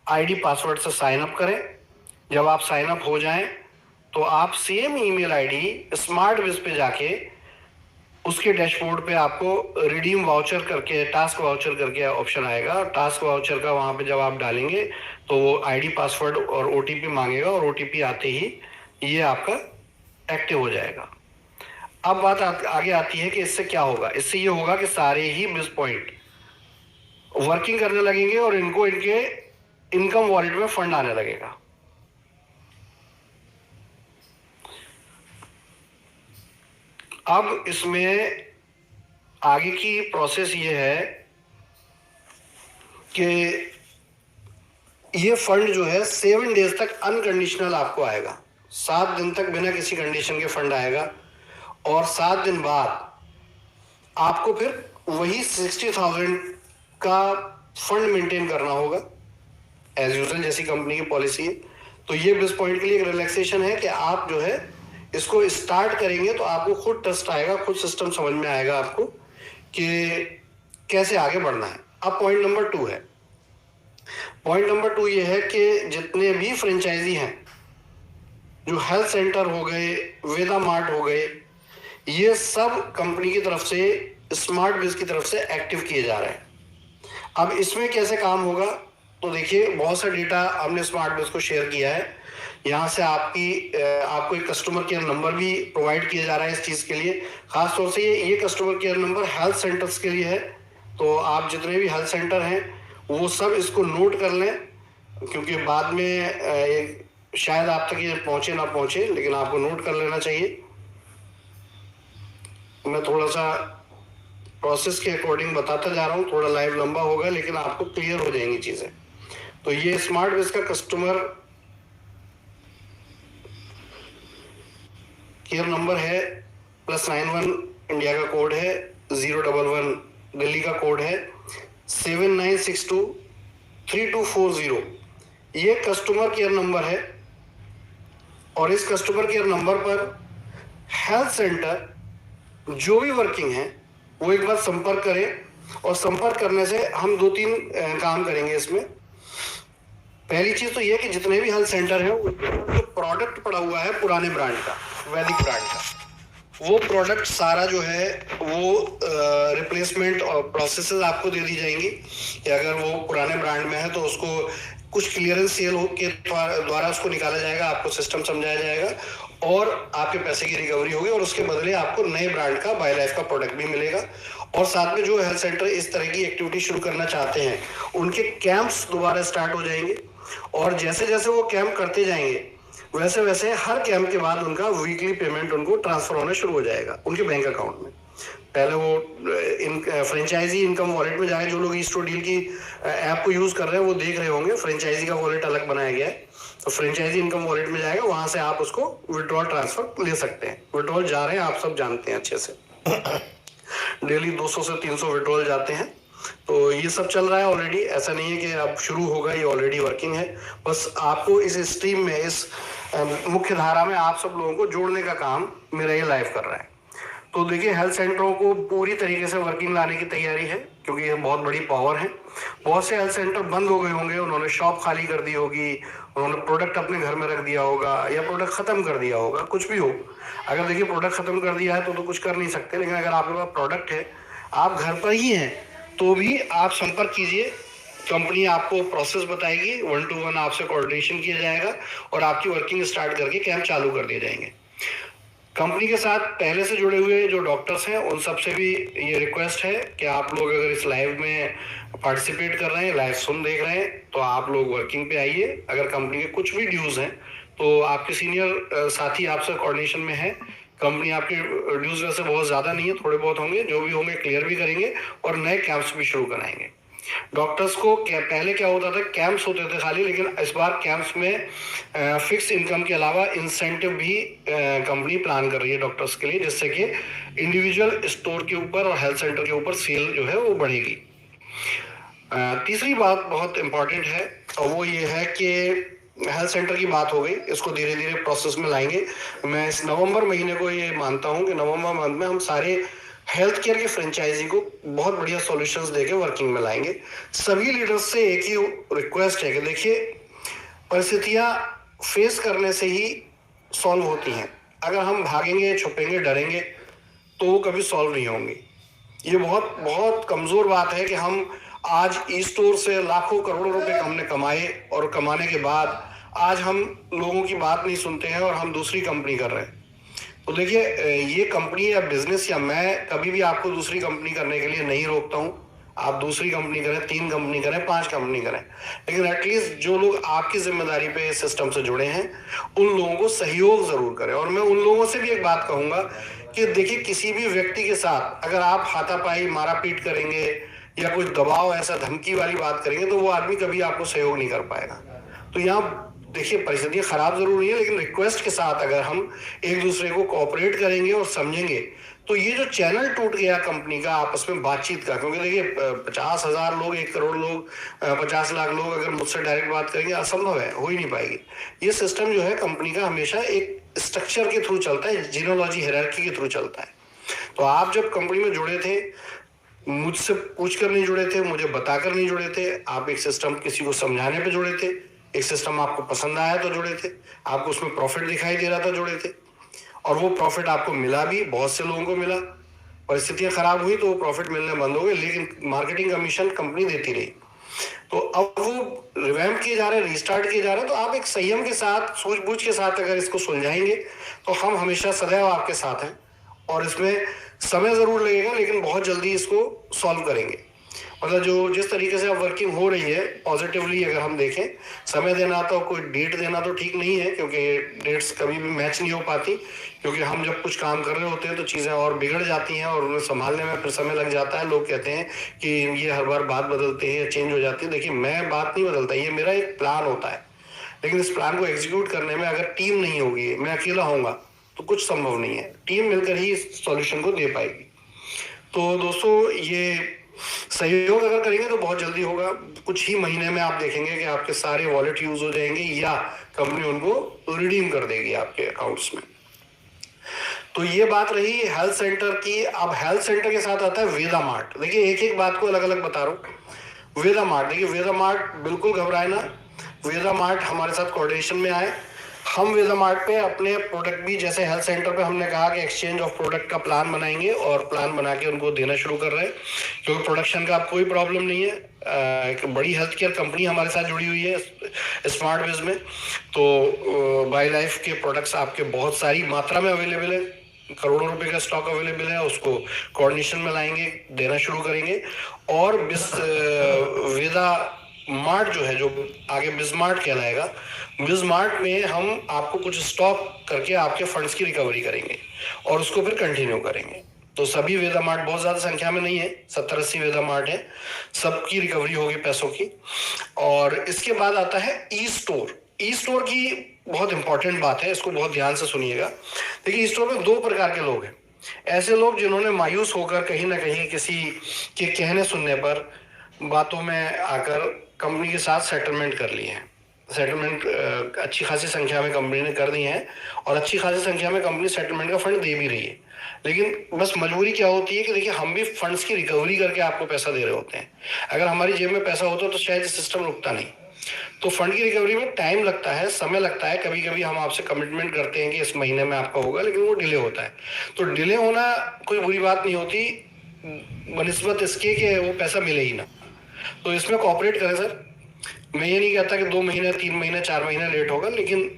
आईडी पासवर्ड से साइन अप करें। जब आप साइन अप हो जाएं तो आप सेम ईमेल आईडी स्मार्ट बिज पे जाके उसके डैशबोर्ड पे आपको रिडीम वाउचर करके टास्क वाउचर करके ऑप्शन आएगा। टास्क वाउचर का वहाँ पे जब आप डालेंगे तो वो आईडी पासवर्ड और ओटीपी मांगेगा और ओटीपी आते ही ये आपका एक्टिव हो जाएगा। अब बात आगे आती है कि इससे क्या होगा। इससे ये होगा कि सारे ही बिज पॉइंट वर्किंग करने लगेंगे और इनको इनके इनकम वॉलेट में फंड आने लगेगा। अब इसमें आगे की प्रोसेस ये है कि ये फंड जो है 7 डेज तक अनकंडीशनल आपको आएगा। 7 दिन तक बिना किसी कंडीशन के फंड आएगा और 7 दिन बाद आपको फिर वही 60,000 का फंड मेंटेन करना होगा एज यूजुअल, जैसी कंपनी की पॉलिसी है। तो ये बिज पॉइंट के लिए एक रिलैक्सेशन है कि आप जो है इसको स्टार्ट करेंगे तो आपको खुद ट्रस्ट आएगा, खुद सिस्टम समझ में आएगा आपको कि कैसे आगे बढ़ना है। अब पॉइंट नंबर 2 है। पॉइंट नंबर 2 ये है कि जितने भी फ्रेंचाइजी हैं, जो हेल्थ सेंटर हो गए, वेदा मार्ट हो गए, ये सब कंपनी की तरफ से, स्मार्ट बिज की तरफ से एक्टिव किए जा रहे हैं। अब इसमें कैसे काम होगा, तो देखिए बहुत सा डेटा हमने स्मार्ट बिज को शेयर किया है। यहाँ से आपको एक कस्टमर केयर नंबर भी प्रोवाइड किया जा रहा है इस चीज़ के लिए। खासतौर से ये customer care number health centres के लिए है, तो आप जितने भी हेल्थ सेंटर हैं वो सब इसको नोट कर लें, क्योंकि बाद में शायद आप तक ये पहुँचे ना पहुँचे, लेकिन आपको नोट कर लेना चाहिए। मैं थोड़ा सा प्रोसेस के अकॉर्डिंग बताता जा रहा हूँ, थोड़ा लाइव लंबा होगा लेकिन आपको क्लियर हो जाएंगी चीज़ें। तो ये स्मार्ट बिज का कस्टमर केयर नंबर है +91 इंडिया का कोड है, 011 दिल्ली का कोड है, 79623240 ये कस्टमर केयर नंबर है। और इस कस्टमर केयर नंबर पर हेल्थ सेंटर जो भी वर्किंग है वो एक बार संपर्क करें, और संपर्क करने से हम 2-3 काम करेंगे इसमें। पहली चीज तो ये कि जितने भी हेल्थ सेंटर है जो प्रोडक्ट पड़ा हुआ है पुराने ब्रांड का, वैदिक ब्रांड का, वो प्रोडक्ट सारा जो है वो रिप्लेसमेंट और प्रोसेसेस आपको दे दी जाएंगी कि अगर वो पुराने ब्रांड में है तो उसको कुछ क्लियरेंस सेल के द्वारा उसको निकाला जाएगा, आपको सिस्टम समझाया जाएगा और आपके पैसे की रिकवरी होगी, और उसके बदले आपको नए ब्रांड का बाय लाइफ का प्रोडक्ट भी मिलेगा। और साथ में जो हेल्थ सेंटर इस तरह की एक्टिविटी शुरू करना चाहते हैं उनके कैंप्स दोबारा स्टार्ट हो जाएंगे, और जैसे जैसे वो कैंप करते जाएंगे वैसे वैसे हर कैंप के बाद उनका वीकली पेमेंट उनको ट्रांसफर होना शुरू हो जाएगा उनके बैंक अकाउंट में। पहले वो फ्रेंचाइजी इनकम वॉलेट में जाए, जो लोग ई-स्टोर डील की ऐप को यूज कर रहे हैं वो देख रहे होंगे, फ्रेंचाइजी का वॉलेट अलग बनाया गया है, तो फ्रेंचाइजी इनकम वॉलेट में जाएगा, वहां से आप उसको विड्रॉल ट्रांसफर ले सकते हैं। विड्रॉल जा रहे हैं, आप सब जानते हैं अच्छे से, डेली 200 से 300 विड्रॉल जाते हैं। तो ये सब चल रहा है ऑलरेडी, ऐसा नहीं है कि अब शुरू होगा, ये ऑलरेडी वर्किंग है। बस आपको इस स्ट्रीम में, इस मुख्य धारा में आप सब लोगों को जोड़ने का काम मेरा ये लाइव कर रहा है। तो देखिए हेल्थ सेंटरों को पूरी तरीके से वर्किंग लाने की तैयारी है, क्योंकि ये बहुत बड़ी पावर है। बहुत से हेल्थ सेंटर बंद हो गए होंगे, उन्होंने शॉप खाली कर दी होगी, उन्होंने प्रोडक्ट अपने घर में रख दिया होगा, या प्रोडक्ट खत्म कर दिया होगा, कुछ भी हो। अगर देखिए प्रोडक्ट खत्म कर दिया है तो कुछ कर नहीं सकते, लेकिन अगर आपके पास प्रोडक्ट है, आप घर पर ही हैं, तो भी आप संपर्क कीजिए, कंपनी आपको प्रोसेस बताएगी, 1 to 1 आपसे कोऑर्डिनेशन किया जाएगा और आपकी वर्किंग स्टार्ट करके कैंप चालू कर दिए जाएंगे। कंपनी के साथ पहले से जुड़े हुए जो डॉक्टर्स हैं उन सबसे भी ये रिक्वेस्ट है कि आप लोग अगर इस लाइव में पार्टिसिपेट कर रहे हैं, लाइव देख रहे हैं, तो आप लोग वर्किंग पे आइए। अगर कंपनी के कुछ भी ड्यूज हैं तो आपके सीनियर साथी आपसे कोऑर्डिनेशन में है। कंपनी आपके ड्यूज वैसे बहुत ज़्यादा नहीं है, थोड़े बहुत होंगे, जो भी होंगे क्लियर भी करेंगे और नए कैंप्स भी शुरू कराएंगे। डॉक्टर्स को पहले क्या होता था, कैंप्स होते थे खाली, लेकिन इस बार कैंप्स में फिक्स इनकम के अलावा इंसेंटिव भी कंपनी प्लान कर रही है डॉक्टर्स के लिए, जिससे कि इंडिविजुअल स्टोर के ऊपर और हेल्थ सेंटर के ऊपर सेल जो है वो बढ़ेगी। तीसरी बात बहुत इंपॉर्टेंट है और वो ये है कि हेल्थ सेंटर की बात हो गई, इसको धीरे धीरे प्रोसेस में लाएंगे। मैं इस नवंबर महीने को ये मानता हूँ कि नवंबर मंथ में हम सारे हेल्थ केयर के फ्रेंचाइजी को बहुत बढ़िया सॉल्यूशंस देके वर्किंग में लाएंगे। सभी लीडर्स से एक ही रिक्वेस्ट है कि देखिए परिस्थितियां फेस करने से ही सॉल्व होती हैं। अगर हम भागेंगे, छुपेंगे, डरेंगे तो वो कभी सॉल्व नहीं होंगी। ये बहुत बहुत कमजोर बात है कि हम आज ई-स्टोर से लाखों करोड़ों रुपए हमने कमाए और कमाने के बाद आज हम लोगों की बात नहीं सुनते हैं और हम दूसरी कंपनी कर रहे हैं। तो देखिए ये कंपनी या बिजनेस या मैं कभी भी आपको दूसरी कंपनी करने के लिए नहीं रोकता हूँ। आप दूसरी कंपनी करें, 3 कंपनी करें, 5 कंपनी करें, लेकिन एटलीस्ट जो लोग आपकी जिम्मेदारी पे इस सिस्टम से जुड़े हैं उन लोगों को सहयोग जरूर करें। और मैं उन लोगों से भी एक बात कहूंगा कि देखिए किसी भी व्यक्ति के साथ अगर आप हाथापाई, मारा पीट करेंगे या कोई दबाव, ऐसा धमकी वाली बात करेंगे तो वो आदमी कभी आपको सहयोग नहीं कर पाएगा। तो यहाँ देखिए परिस्थितियां खराब जरूर नहीं है, लेकिन रिक्वेस्ट के साथ अगर हम एक दूसरे को कोऑपरेट करेंगे और समझेंगे तो ये जो चैनल टूट गया कंपनी का आपस में बातचीत का, क्योंकि देखिए 50,000 लोग, 1 करोड़ लोग, 50 लाख लोग अगर मुझसे डायरेक्ट बात करेंगे असंभव है, हो ही नहीं पाएगी। ये सिस्टम जो है कंपनी का हमेशा एक स्ट्रक्चर के थ्रू चलता है, जीनोलॉजी हायरार्की के थ्रू चलता है। तो आप जब कंपनी में जुड़े थे, मुझसे पूछ कर नहीं जुड़े थे, मुझे बताकर नहीं जुड़े थे, आप एक सिस्टम किसी को समझाने पे जुड़े थे, एक सिस्टम आपको पसंद आया तो जुड़े थे, आपको उसमें प्रॉफिट दिखाई दे रहा था जुड़े थे। और वो प्रॉफिट आपको मिला भी, बहुत से लोगों को मिला। परिस्थितियां खराब हुई तो वो प्रॉफिट मिलने बंद हो गए, लेकिन मार्केटिंग कमीशन कंपनी देती रही। तो अब वो रिवैम्प किए जा रहे हैं, रिस्टार्ट किए जा रहे हैं। तो आप एक संयम के साथ, सूझबूझ के साथ अगर इसको सुलझाएंगे तो हम हमेशा सदैव आपके साथ हैं। और इसमें समय जरूर लगेगा, लेकिन बहुत जल्दी इसको सॉल्व करेंगे। मतलब जो जिस तरीके से अब वर्किंग हो रही है पॉजिटिवली, अगर हम देखें, समय देना तो कोई डेट देना तो ठीक नहीं है, क्योंकि डेट्स कभी भी मैच नहीं हो पाती। क्योंकि हम जब कुछ काम कर रहे होते हैं तो चीज़ें और बिगड़ जाती हैं और उन्हें संभालने में फिर समय लग जाता है। लोग कहते हैं कि ये हर बार बात बदलते हैं या चेंज हो जाती है। देखिए, मैं बात नहीं बदलता, ये मेरा एक प्लान होता है, लेकिन इस प्लान को एग्जीक्यूट करने में अगर टीम नहीं होगी, मैं अकेला होऊंगा तो कुछ संभव नहीं है। टीम मिलकर ही इस सॉल्यूशन को दे पाएगी। तो दोस्तों, ये सहयोग अगर करेंगे तो बहुत जल्दी होगा। कुछ ही महीने में आप देखेंगे कि आपके सारे वॉलेट यूज हो जाएंगे या कंपनी उनको रिडीम कर देगी आपके अकाउंट्स में। तो ये बात रही हेल्थ सेंटर की। अब हेल्थ सेंटर के साथ आता है वेदा मार्ट। देखिए, एक एक बात को अलग अलग बता रहा हूँ। वेदा मार्ट, देखिए वेदा मार्ट बिल्कुल घबराए ना। वेदा मार्ट हमारे साथ कोऑर्डिनेशन में आए। हम वेदा मार्ट पे अपने प्रोडक्ट भी, जैसे हेल्थ सेंटर पे हमने कहा कि एक्सचेंज ऑफ प्रोडक्ट का प्लान बनाएंगे और प्लान बना के उनको देना शुरू कर रहे हैं, क्योंकि प्रोडक्शन का कोई प्रॉब्लम नहीं है। एक बड़ी हेल्थ केयर कंपनी हमारे साथ जुड़ी हुई है स्मार्ट विज में। तो बाई लाइफ के प्रोडक्ट्स आपके बहुत सारी मात्रा में अवेलेबल है, करोड़ों रुपए का स्टॉक अवेलेबल है। उसको कोऑर्डिनेशन में लाएंगे, देना शुरू करेंगे। और वेदा मार्ट जो है, जो आगे बिजमार्ट कहलाएगा, बिजमार्ट में हम आपको कुछ स्टॉक करके आपके फंड्स की रिकवरी करेंगे और उसको फिर कंटिन्यू करेंगे। तो सभी वेदा मार्ट, बहुत ज्यादा संख्या में नहीं है, 70-80 वेदा मार्ट है, सबकी रिकवरी होगी पैसों की। और इसके बाद आता है ई स्टोर। ई स्टोर की बहुत इंपॉर्टेंट बात है, इसको बहुत ध्यान से सुनिएगा। देखिए, ई स्टोर में दो प्रकार के लोग हैं। ऐसे लोग जिन्होंने मायूस होकर कहीं ना कहीं किसी के कहने सुनने पर, बातों में आकर कंपनी के साथ सेटलमेंट कर लिए हैं। सेटलमेंट अच्छी खासी संख्या में कंपनी ने कर दी है और अच्छी खासी संख्या में कंपनी सेटलमेंट का फंड दे भी रही है। लेकिन बस मजबूरी क्या होती है कि देखिए, हम भी फंड्स की रिकवरी करके आपको पैसा दे रहे होते हैं। अगर हमारी जेब में पैसा होता तो शायद सिस्टम रुकता नहीं। तो फंड की रिकवरी में टाइम लगता है, समय लगता है। कभी कभी हम आपसे कमिटमेंट करते हैं कि इस महीने में आपका होगा, लेकिन वो डिले होता है। तो डिले होना कोई बुरी बात नहीं होती, बनिस्बत इसके कि वो पैसा मिले ही ना। तो इसमें कोऑपरेट करें सर। मैं ये नहीं कहता कि 2 महीने, 3 महीने, 4 महीने लेट होगा, लेकिन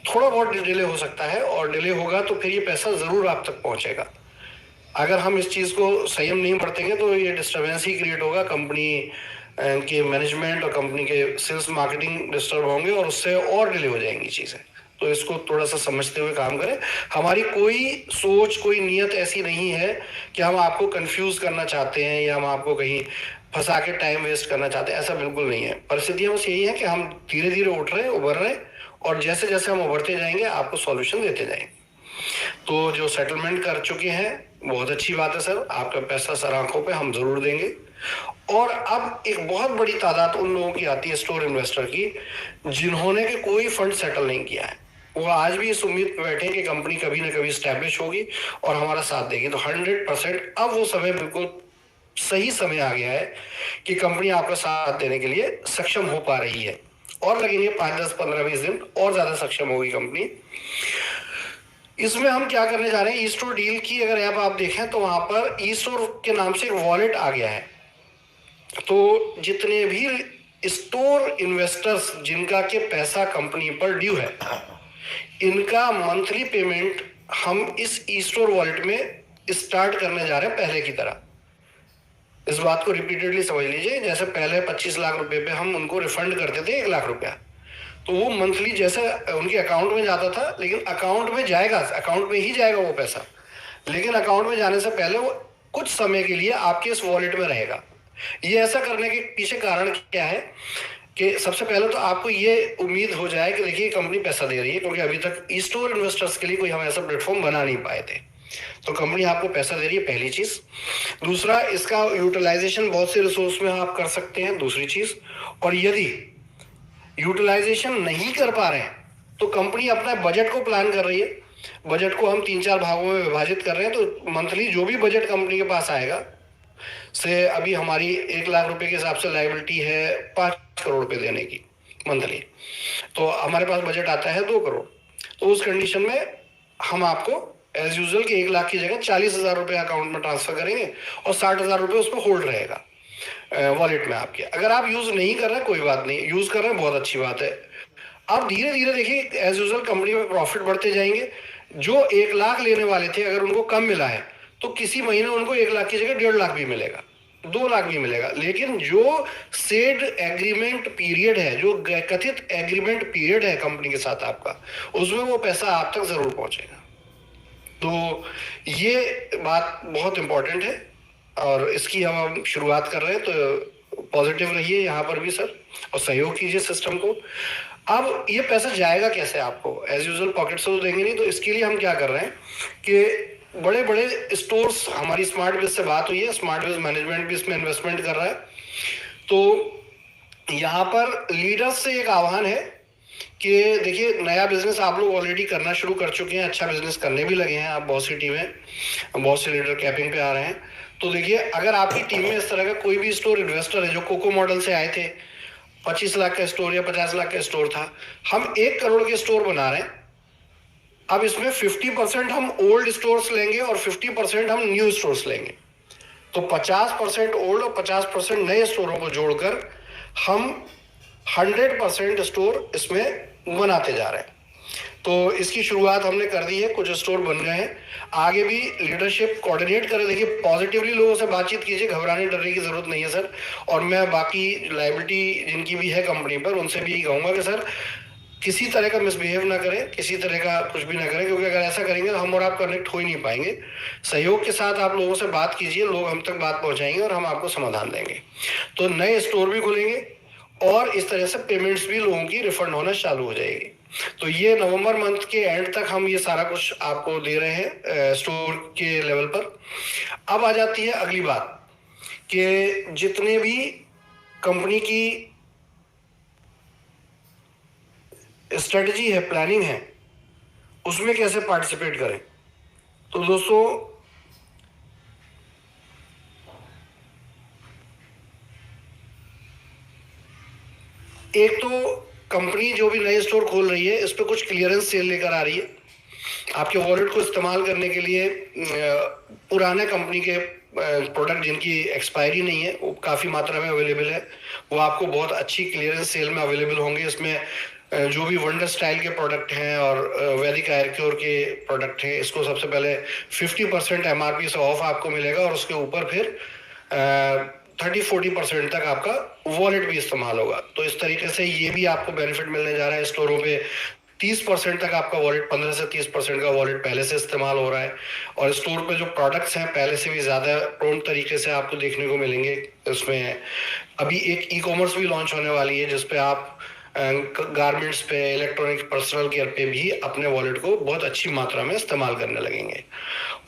थोड़ा बहुत डिले हो सकता है। और डिले होगा तो फिर ये पैसा जरूर आप तक पहुंचेगा। अगर हम इस चीज को संयम नहीं बरतेंगे तो ये डिस्टर्बेंस ही क्रिएट होगा। कंपनी के मैनेजमेंट और कंपनी के सेल्स मार्केटिंग डिस्टर्ब होंगे और उससे और डिले हो जाएंगी चीजें। तो इसको थोड़ा सा समझते हुए काम करें। हमारी कोई सोच, कोई नीयत ऐसी नहीं है कि हम आपको कंफ्यूज करना चाहते हैं या हम आपको कहीं फंसा के टाइम वेस्ट करना चाहते हैं, ऐसा बिल्कुल नहीं है। परिस्थितियां बस यही है कि हम धीरे धीरे उठ रहे हैं, उभर रहे हैं, और जैसे जैसे हम उभरते जाएंगे आपको सॉल्यूशन देते जाएंगे। तो जो सेटलमेंट कर चुके हैं, बहुत अच्छी बात है सर। आपका पैसा सर आंखों पे हम जरूर देंगे। और अब एक बहुत बड़ी तादाद उन लोगों की आती है, स्टोर इन्वेस्टर की, जिन्होंने के कोई फंड सेटल नहीं किया है। वो आज भी इस उम्मीद पे बैठे हैं कि कंपनी कभी ना कभी स्टैब्लिश होगी और हमारा साथ देगी। तो 100% अब वो समय, बिल्कुल सही समय आ गया है कि कंपनी आपका साथ देने के लिए सक्षम हो पा रही है। और लगेंगे 5, 10, 15, 20 दिन और ज्यादा सक्षम होगी कंपनी। इसमें हम क्या करने जा रहे हैं, ई स्टोर डील की अगर ऐप आप देखें तो वहां पर ई स्टोर के नाम से एक वॉलेट आ गया है। तो जितने भी स्टोर इन्वेस्टर्स जिनका के पैसा कंपनी पर ड्यू है, इनका मंथली पेमेंट हम इस ई स्टोर वॉलेट में स्टार्ट करने जा रहे हैं पहले की तरह। इस बात को रिपीटेडली समझ लीजिए। जैसे पहले 25 लाख रुपए पे हम उनको रिफंड करते थे 1 लाख रुपया, तो वो मंथली जैसे उनके अकाउंट में जाता था, लेकिन अकाउंट में जाएगा, अकाउंट में ही जाएगा वो पैसा, लेकिन अकाउंट में जाने से पहले वो कुछ समय के लिए आपके इस वॉलेट में रहेगा। ये ऐसा करने के पीछे कारण क्या है कि सबसे पहले तो आपको ये उम्मीद हो जाए कि देखिए कंपनी पैसा दे रही है, क्योंकि अभी तक ई स्टोर इन्वेस्टर्स के लिए कोई हम ऐसा प्लेटफॉर्म बना नहीं पाए थे। तो कंपनी आपको पैसा दे रही है, पहली चीज। दूसरा, इसका यूटिलाइजेशन बहुत से रिसोर्स में आप कर सकते हैं, दूसरी चीज। और यदि यूटिलाइजेशन नहीं कर पा रहे हैं तो कंपनी अपना बजट को प्लान कर रही है। बजट को हम 3-4 भागों में विभाजित कर रहे हैं। तो मंथली जो भी बजट कंपनी के पास आएगा, से अभी हमारी 1 लाख रुपए के हिसाब से लायबिलिटी है 5 करोड़ रुपए देने की मंथली, तो हमारे पास बजट आता है 2 करोड़। तो उस कंडीशन में हम आपको एज यूजल के 1 लाख की जगह 40,000 रुपये अकाउंट में ट्रांसफर करेंगे और 60,000 रुपये उसमें होल्ड रहेगा वॉलेट में आपके। अगर आप यूज नहीं कर रहे हैं कोई बात नहीं, यूज कर रहे हैं बहुत अच्छी बात है। आप धीरे धीरे देखिए एज यूजल कंपनी में प्रॉफिट बढ़ते जाएंगे। जो 1 लाख लेने वाले थे अगर उनको कम मिला है तो किसी महीने उनको 1 लाख की जगह 1.5 लाख भी मिलेगा, 2 लाख भी मिलेगा। लेकिन जो सेड एग्रीमेंट पीरियड है, जो कथित एग्रीमेंट पीरियड है कंपनी के साथ आपका, उसमें वो पैसा आप तक जरूर पहुंचेगा। तो ये बात बहुत इंपॉर्टेंट है और इसकी हम शुरुआत कर रहे हैं। तो पॉजिटिव रहिए यहाँ पर भी सर और सहयोग कीजिए सिस्टम को। अब ये पैसा जाएगा कैसे आपको? एज यूजुअल पॉकेट से तो देंगे नहीं, तो इसके लिए हम क्या कर रहे हैं कि बड़े बड़े स्टोर्स, हमारी स्मार्ट बिज से बात हुई है, स्मार्ट बिज मैनेजमेंट भी इसमें इन्वेस्टमेंट कर रहा है। तो यहाँ पर लीडर्स से एक आह्वान है कि देखिए नया बिजनेस आप लोग ऑलरेडी करना शुरू कर चुके हैं, अच्छा बिजनेस करने भी लगे हैं आप, बहुत सी टीमें, बहुत से लीडर कैपिंग पे आ रहे हैं। तो देखिए अगर आपकी टीम में इस तरह का कोई भी स्टोर इन्वेस्टर है जो कोको मॉडल से आए थे, 25 लाख का स्टोर या 50 लाख का स्टोर था, हम 1 करोड़ के स्टोर बना रहे हैं। अब इसमें 50% हम ओल्ड स्टोर्स लेंगे और 50% हम न्यू स्टोर्स लेंगे। तो 50% ओल्ड और 50% नए स्टोरों को जोड़कर हम 100% स्टोर इसमें बनाते जा रहे हैं। तो इसकी शुरुआत हमने कर दी है, कुछ स्टोर बन गए हैं। आगे भी लीडरशिप कोऑर्डिनेट करे, देखिए पॉजिटिवली लोगों से बातचीत कीजिए, घबराने डरने की जरूरत नहीं है सर। और मैं बाकी लायबिलिटी जिनकी भी है कंपनी पर उनसे भी यही कहूँगा कि सर किसी तरह का मिसबिहेव ना करें, किसी तरह का कुछ भी ना करें, क्योंकि अगर ऐसा करेंगे तो हम और आप कनेक्ट हो ही नहीं पाएंगे। सहयोग के साथ आप लोगों से बात कीजिए, लोग हम तक बात पहुंचाएंगे और हम आपको समाधान देंगे। तो नए स्टोर भी खुलेंगे और इस तरह से पेमेंट्स भी लोगों की रिफंड होना चालू हो जाएगी। तो ये नवंबर मंथ के एंड तक हम ये सारा कुछ आपको दे रहे हैं स्टोर के लेवल पर। अब आ जाती है अगली बात कि जितने भी कंपनी की स्ट्रेटजी है, प्लानिंग है, उसमें कैसे पार्टिसिपेट करें। तो दोस्तों एक तो कंपनी जो भी नए स्टोर खोल रही है इस पर कुछ क्लियरेंस सेल लेकर आ रही है। आपके वॉलेट को इस्तेमाल करने के लिए पुराने कंपनी के प्रोडक्ट जिनकी एक्सपायरी नहीं है वो काफ़ी मात्रा में अवेलेबल है, वो आपको बहुत अच्छी क्लियरेंस सेल में अवेलेबल होंगे। इसमें जो भी वंडर स्टाइल के प्रोडक्ट हैं और वैदिक आयरक्योर के प्रोडक्ट हैं, इसको सबसे पहले 50% MRP से ऑफ आपको मिलेगा और उसके ऊपर फिर 30-40% तक आपका वॉलेट भी इस्तेमाल होगा। तो इस तरीके से ये भी आपको बेनिफिट मिलने जा रहा है। स्टोरों पे 30% तक आपका वॉलेट, 15 से 30% का वॉलेट पहले से इस्तेमाल हो रहा है। और स्टोर पे जो प्रोडक्ट्स हैं पहले से भी ज़्यादा प्रॉम्प्ट तरीके से आपको देखने को मिलेंगे। इसमें अभी एक ई-कॉमर्स भी लॉन्च होने वाली है जिसपे आप गारमेंट्स पे, इलेक्ट्रॉनिक पर्सनल केयर पे भी अपने वॉलेट को बहुत अच्छी मात्रा में इस्तेमाल करने लगेंगे।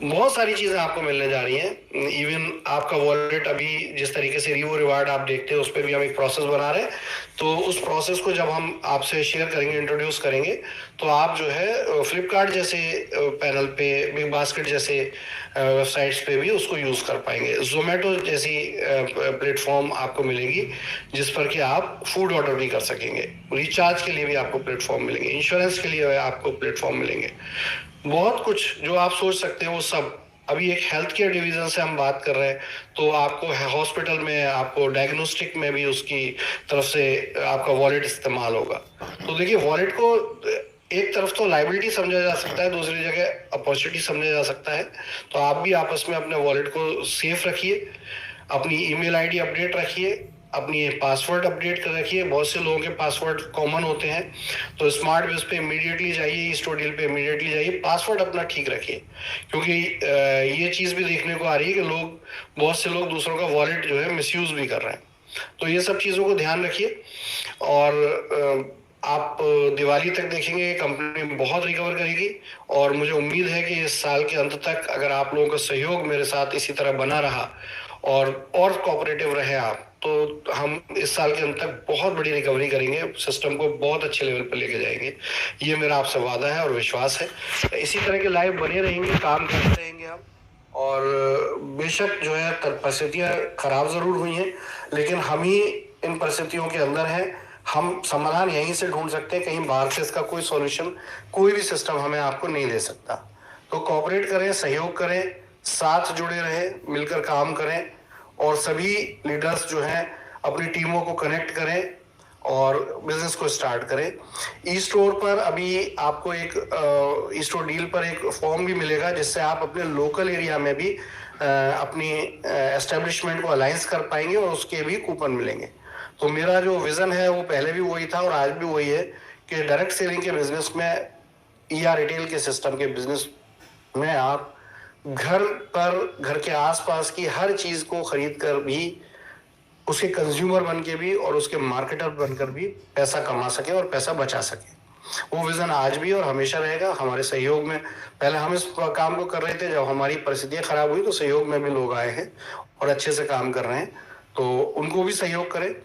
बहुत सारी चीज़ें आपको मिलने जा रही हैं। इवन आपका वॉलेट अभी जिस तरीके से रिवो रिवार्ड आप देखते हैं उस पर भी हम एक प्रोसेस बना रहे हैं। तो उस प्रोसेस को जब हम आपसे शेयर करेंगे, इंट्रोड्यूस करेंगे, तो आप जो है फ्लिपकार्ट जैसे पैनल पे, बिग बास्केट जैसे वेबसाइट्स पे भी उसको यूज़ कर पाएंगे। जोमेटो जैसी प्लेटफॉर्म आपको मिलेगी जिस पर कि आप फूड ऑर्डर भी कर सकेंगे। रिचार्ज के लिए भी आपको प्लेटफॉर्म मिलेंगे, इंश्योरेंस के लिए आपको प्लेटफॉर्म मिलेंगे। बहुत कुछ जो आप सोच सकते हैं वो सब। अभी एक हेल्थ केयर डिवीजन से हम बात कर रहे हैं तो आपको हॉस्पिटल में, आपको डायग्नोस्टिक में भी उसकी तरफ से आपका वॉलेट इस्तेमाल होगा। तो देखिए वॉलेट को एक तरफ तो लाइबिलिटी समझा जा सकता है, दूसरी जगह अपॉर्चुनिटी समझा जा सकता है। तो आप भी आपस में अपने वॉलेट को सेफ रखिए, अपनी ईमेल आईडी अपडेट रखिए, अपनी पासवर्ड अपडेट कर रखिए। बहुत से लोगों के पासवर्ड कॉमन होते हैं, तो स्मार्ट बिज पे इमीडिएटली जाइए, स्टोर डील पे इमीडिएटली जाइए, पासवर्ड अपना ठीक रखिए। क्योंकि ये चीज़ भी देखने को आ रही है कि बहुत से लोग दूसरों का वॉलेट जो है मिसयूज भी कर रहे हैं। तो ये सब चीज़ों को ध्यान रखिए। और आप दिवाली तक देखेंगे कंपनी बहुत रिकवर करेगी और मुझे उम्मीद है कि इस साल के अंत तक अगर आप लोगों का सहयोग मेरे साथ इसी तरह बना रहा और कोऑपरेटिव रहे आप, तो हम इस साल के अंत तक बहुत बड़ी रिकवरी करेंगे, सिस्टम को बहुत अच्छे लेवल पर लेके जाएंगे। ये मेरा आपसे वादा है और विश्वास है। इसी तरह के लाइव बने रहेंगे, काम करते रहेंगे हम। और बेशक जो है परिस्थितियाँ खराब ज़रूर हुई हैं, लेकिन हम ही इन परिस्थितियों के अंदर हैं। हम समाधान यहीं से ढूंढ सकते हैं, कहीं बाहर से इसका कोई सॉल्यूशन, कोई भी सिस्टम हमें आपको नहीं दे सकता। तो कोऑपरेट करें, सहयोग करें, साथ जुड़े रहें, मिलकर काम करें और सभी लीडर्स जो हैं अपनी टीमों को कनेक्ट करें और बिजनेस को स्टार्ट करें। ई स्टोर पर अभी आपको एक ई स्टोर डील पर एक फॉर्म भी मिलेगा जिससे आप अपने लोकल एरिया में भी अपनी एस्टेब्लिशमेंट को अलाइंस कर पाएंगे और उसके भी कूपन मिलेंगे। तो मेरा जो विजन है वो पहले भी वही था और आज भी वही है कि डायरेक्ट सेलिंग के बिजनेस में या रिटेल के सिस्टम के बिजनेस में आप घर पर, घर के आसपास की हर चीज को खरीद कर भी उसके कंज्यूमर बन के भी और उसके मार्केटर बनकर भी पैसा कमा सके और पैसा बचा सके। वो विजन आज भी और हमेशा रहेगा। हमारे सहयोग में पहले हम इस काम को कर रहे थे, जब हमारी परिस्थितियां खराब हुई तो सहयोग में भी लोग आए हैं और अच्छे से काम कर रहे हैं, तो उनको भी सहयोग करें।